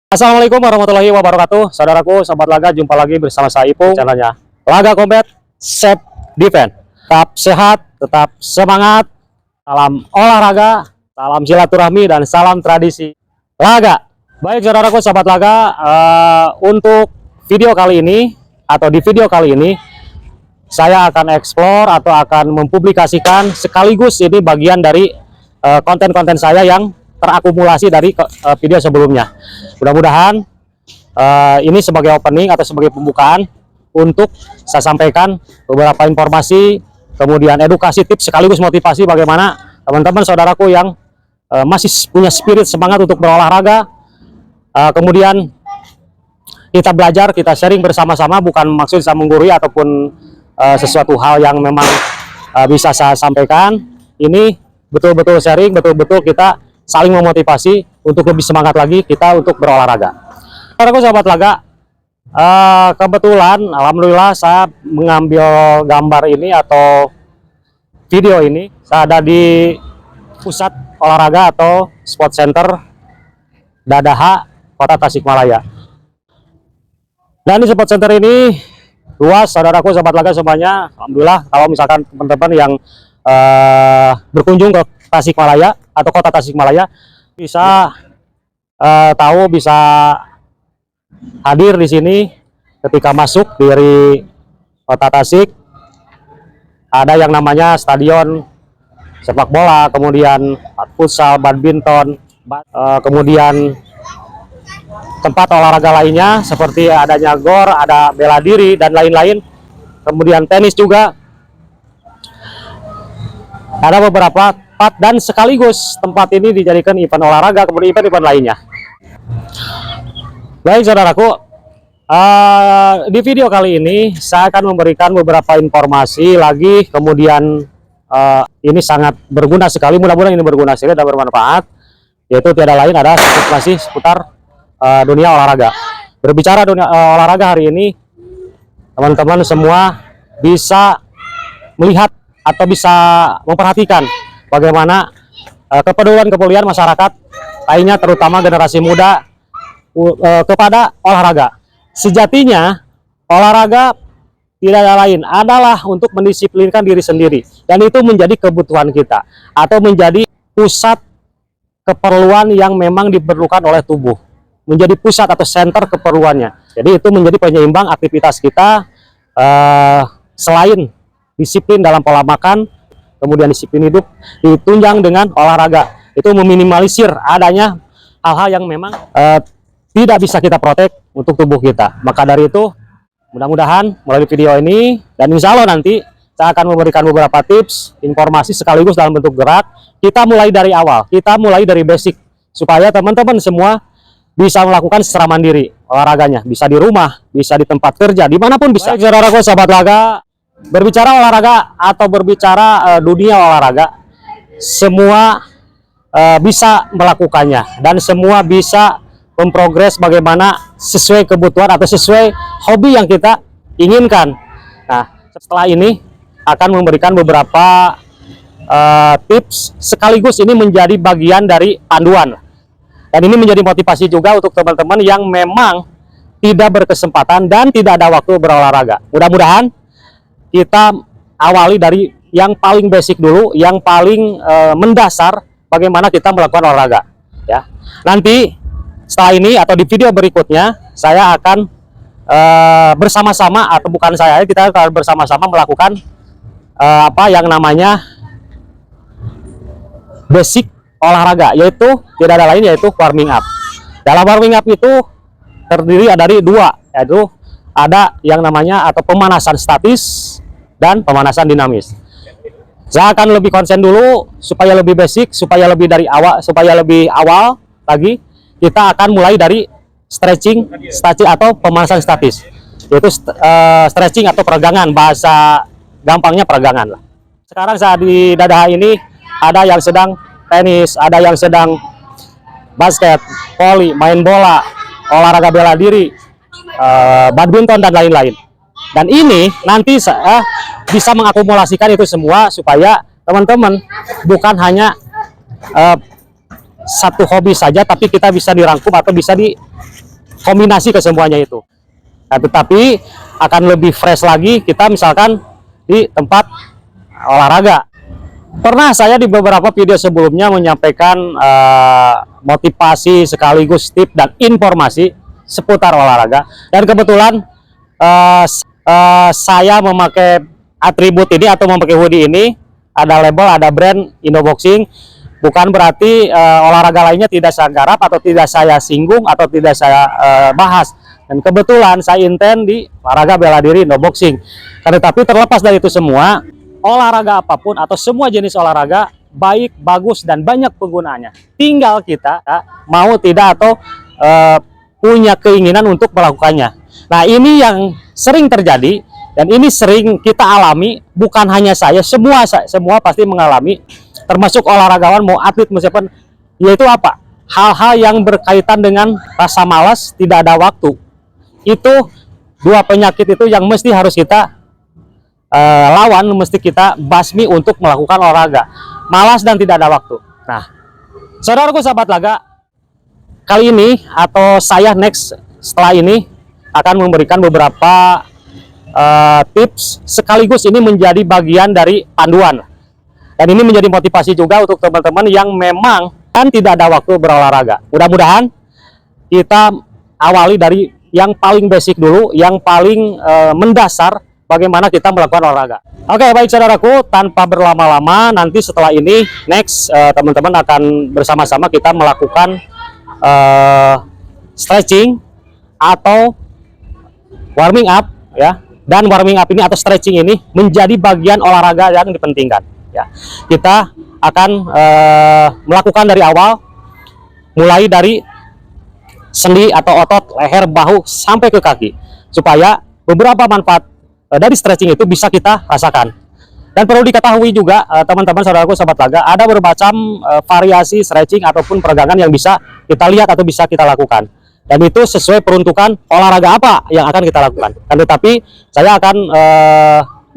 Assalamualaikum warahmatullahi wabarakatuh, saudaraku, sahabat laga, jumpa lagi bersama saya Ipung, channelnya Laga Combat Safe Defense. Tetap sehat, tetap semangat, salam olahraga, salam silaturahmi, dan salam tradisi laga. Baik saudaraku, sahabat laga, untuk video kali ini atau di video kali ini saya akan explore atau akan mempublikasikan sekaligus ini bagian dari konten-konten saya yang terakumulasi dari video sebelumnya. Mudah-mudahan ini sebagai opening atau sebagai pembukaan untuk saya sampaikan beberapa informasi, kemudian edukasi, tips, sekaligus motivasi bagaimana teman-teman saudaraku yang masih punya spirit semangat untuk berolahraga. Kemudian kita belajar, kita sharing bersama-sama, bukan maksud saya menggurui ataupun sesuatu hal yang memang bisa saya sampaikan. Ini betul-betul sharing, betul-betul kita saling memotivasi untuk lebih semangat lagi kita untuk berolahraga. Saudaraku, sahabat laga, kebetulan alhamdulillah saya mengambil gambar ini atau video ini, saya ada di pusat olahraga atau sport center Dadaha, Kota Tasikmalaya. Dan di sport center ini luas, saudaraku, sahabat laga semuanya. Alhamdulillah, kalau misalkan teman-teman yang berkunjung ke Tasikmalaya atau Kota Tasikmalaya bisa tahu, bisa hadir di sini ketika masuk dari Kota Tasik. Ada yang namanya stadion sepak bola, kemudian futsal, badminton, kemudian tempat olahraga lainnya seperti adanya gor, ada bela diri dan lain-lain, kemudian tenis juga. Ada beberapa tempat dan sekaligus tempat ini dijadikan event olahraga, kemudian event-event lainnya. Baik saudaraku, di video kali ini saya akan memberikan beberapa informasi lagi, kemudian ini sangat berguna sekali, mudah-mudahan ini berguna sekali dan bermanfaat, yaitu tiada lain ada informasi seputar dunia olahraga. Berbicara dunia olahraga hari ini, teman-teman semua bisa melihat atau bisa memperhatikan bagaimana kepedulian masyarakat lainnya, terutama generasi muda kepada olahraga. Sejatinya olahraga tidak ada lain adalah untuk mendisiplinkan diri sendiri, dan itu menjadi kebutuhan kita atau menjadi pusat keperluan yang memang diperlukan oleh tubuh, menjadi pusat atau center keperluannya. Jadi itu menjadi penyeimbang aktivitas kita, selain disiplin dalam pola makan, kemudian disiplin hidup ditunjang dengan olahraga. Itu meminimalisir adanya hal-hal yang memang tidak bisa kita protek untuk tubuh kita. Maka dari itu, mudah-mudahan melalui video ini dan insya Allah nanti saya akan memberikan beberapa tips, informasi sekaligus dalam bentuk gerak. Kita mulai dari awal, kita mulai dari basic, supaya teman-teman semua bisa melakukan secara mandiri olahraganya, bisa di rumah, bisa di tempat kerja, dimanapun bisa. Baik, saudaraku, sahabat laga, berbicara olahraga atau berbicara dunia olahraga, semua bisa melakukannya dan semua bisa memprogres bagaimana sesuai kebutuhan atau sesuai hobi yang kita inginkan. Nah, setelah ini akan memberikan beberapa tips, sekaligus ini menjadi bagian dari panduan, dan ini menjadi motivasi juga untuk teman-teman yang memang tidak berkesempatan dan tidak ada waktu berolahraga. Mudah-mudahan kita awali dari yang paling basic dulu, yang paling mendasar, bagaimana kita melakukan olahraga. Ya, nanti setelah ini atau di video berikutnya saya akan bersama-sama, atau bukan saya, kita akan bersama-sama melakukan apa yang namanya basic olahraga, yaitu tidak ada lain yaitu warming up. Dalam warming up itu terdiri dari dua, yaitu ada yang namanya atau pemanasan statis dan pemanasan dinamis. Saya akan lebih konsen dulu supaya lebih basic, supaya lebih dari awal, supaya lebih awal lagi. Kita akan mulai dari stretching atau pemanasan statis, yaitu stretching atau peregangan, bahasa gampangnya peregangan lah. Sekarang saat di Dadaha ini ada yang sedang tenis, ada yang sedang basket, voli, main bola, olahraga bela diri, badminton dan lain-lain. Dan ini nanti saya bisa mengakumulasikan itu semua supaya teman-teman bukan hanya satu hobi saja, tapi kita bisa dirangkum atau bisa dikombinasi ke semuanya itu. Nah, tetapi akan lebih fresh lagi kita misalkan di tempat olahraga. Pernah saya di beberapa video sebelumnya menyampaikan motivasi sekaligus tips dan informasi seputar olahraga, dan kebetulan saya memakai atribut ini atau memakai hoodie ini, ada label, ada brand Indoboxing. Bukan berarti olahraga lainnya tidak saya garap atau tidak saya singgung atau tidak saya bahas. Dan kebetulan saya intend di olahraga bela diri Indoboxing. Tetapi terlepas dari itu semua, olahraga apapun atau semua jenis olahraga baik, bagus, dan banyak penggunaannya. Tinggal kita mau tidak atau punya keinginan untuk melakukannya. Nah, ini yang sering terjadi dan ini sering kita alami, bukan hanya saya, semua pasti mengalami, termasuk olahragawan mau atlet meskipun, yaitu apa? Hal-hal yang berkaitan dengan rasa malas, tidak ada waktu. Itu dua penyakit itu yang mesti harus kita lawan, mesti kita basmi untuk melakukan olahraga. Malas dan tidak ada waktu. Nah, saudaraku sahabat laga, kali ini atau saya next setelah ini akan memberikan beberapa tips, sekaligus ini menjadi bagian dari panduan. Dan ini menjadi motivasi juga untuk teman-teman yang memang kan tidak ada waktu berolahraga. Mudah-mudahan kita awali dari yang paling basic dulu, yang paling mendasar bagaimana kita melakukan olahraga. Oke, baik saudaraku, tanpa berlama-lama, nanti setelah ini next teman-teman akan bersama-sama kita melakukan stretching atau warming up ya. Dan warming up ini atau stretching ini menjadi bagian olahraga yang dipentingkan ya. Kita akan melakukan dari awal, mulai dari sendi atau otot leher, bahu sampai ke kaki, supaya beberapa manfaat dari stretching itu bisa kita rasakan. Dan perlu diketahui juga teman-teman saudaraku sahabat laga, ada bermacam variasi stretching ataupun peregangan yang bisa kita lihat atau bisa kita lakukan, dan itu sesuai peruntukan olahraga apa yang akan kita lakukan. Dan tetapi saya akan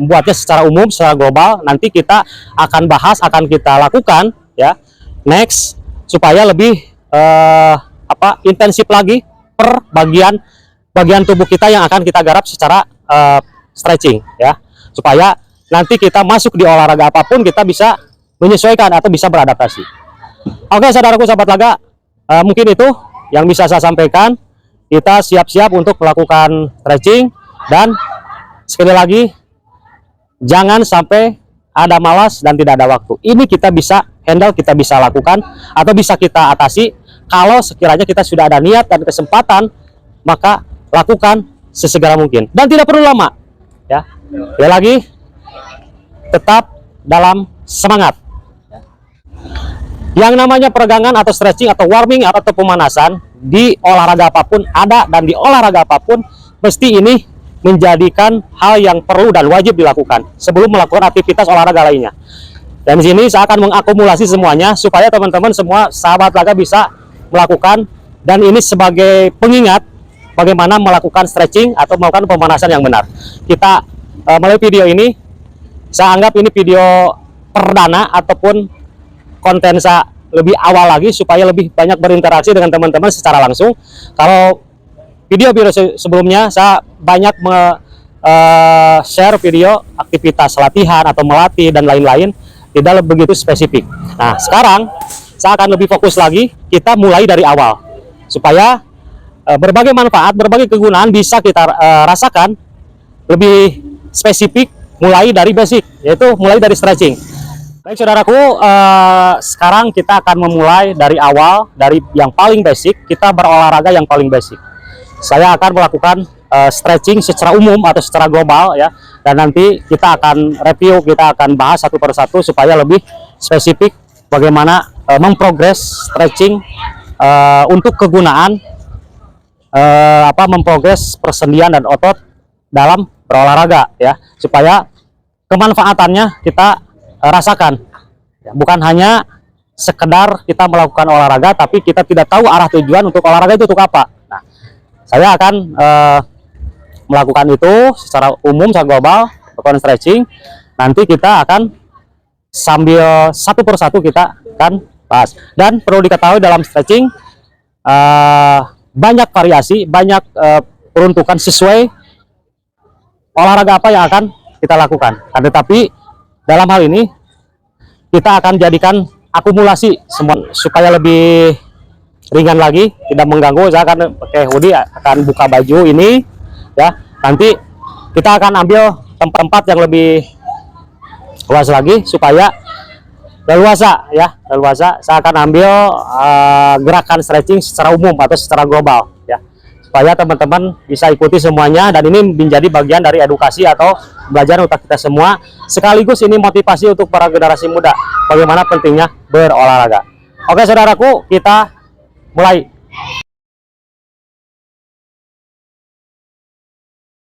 membuatnya secara umum, secara global. Nanti kita akan bahas, akan kita lakukan ya next, supaya lebih intensif lagi per bagian tubuh kita yang akan kita garap secara stretching ya, supaya nanti kita masuk di olahraga apapun kita bisa menyesuaikan atau bisa beradaptasi. Oke saudaraku sahabat laga, mungkin itu yang bisa saya sampaikan. Kita siap-siap untuk melakukan stretching, dan sekali lagi jangan sampai ada malas dan tidak ada waktu. Ini kita bisa handle, kita bisa lakukan atau bisa kita atasi kalau sekiranya kita sudah ada niat dan kesempatan, maka lakukan sesegera mungkin dan tidak perlu lama ya. Ya lagi, tetap dalam semangat. Yang namanya peregangan atau stretching atau warming up atau pemanasan di olahraga apapun ada, dan di olahraga apapun mesti ini menjadikan hal yang perlu dan wajib dilakukan sebelum melakukan aktivitas olahraga lainnya. Dan di sini saya akan mengakumulasi semuanya supaya teman-teman semua sahabat laga bisa melakukan, dan ini sebagai pengingat bagaimana melakukan stretching atau melakukan pemanasan yang benar. Kita melalui video ini, saya anggap ini video perdana ataupun konten saya lebih awal lagi supaya lebih banyak berinteraksi dengan teman-teman secara langsung. Kalau video-video sebelumnya saya banyak share video aktivitas latihan atau melatih dan lain-lain, tidak begitu spesifik. Nah, sekarang saya akan lebih fokus lagi, kita mulai dari awal supaya berbagai manfaat, berbagai kegunaan bisa kita rasakan lebih spesifik, mulai dari basic, yaitu mulai dari stretching. Baik saudaraku, sekarang kita akan memulai dari awal, dari yang paling basic. Kita berolahraga yang paling basic. Saya akan melakukan stretching secara umum atau secara global ya, dan nanti kita akan review, kita akan bahas satu persatu supaya lebih spesifik bagaimana memprogres stretching untuk kegunaan memprogres persendian dan otot dalam berolahraga ya, supaya kemanfaatannya kita rasakan ya, bukan hanya sekedar kita melakukan olahraga tapi kita tidak tahu arah tujuan untuk olahraga itu untuk apa. Nah, saya akan melakukan itu secara umum, secara global, melakukan stretching. Nanti kita akan sambil satu persatu kita akan Pas. Dan perlu diketahui dalam stretching banyak variasi, banyak peruntukan sesuai olahraga apa yang akan kita lakukan. Tetapi dalam hal ini kita akan jadikan akumulasi semua supaya lebih ringan lagi, tidak mengganggu. Saya akan pakai hoodie, akan buka baju ini ya. Nanti kita akan ambil tempat-tempat yang lebih luas lagi supaya leluasa ya, leluasa. Saya akan ambil gerakan stretching secara umum atau secara global ya, supaya teman-teman bisa ikuti semuanya, dan ini menjadi bagian dari edukasi atau belajar untuk kita semua. Sekaligus ini motivasi untuk para generasi muda bagaimana pentingnya berolahraga. Oke saudaraku, kita mulai.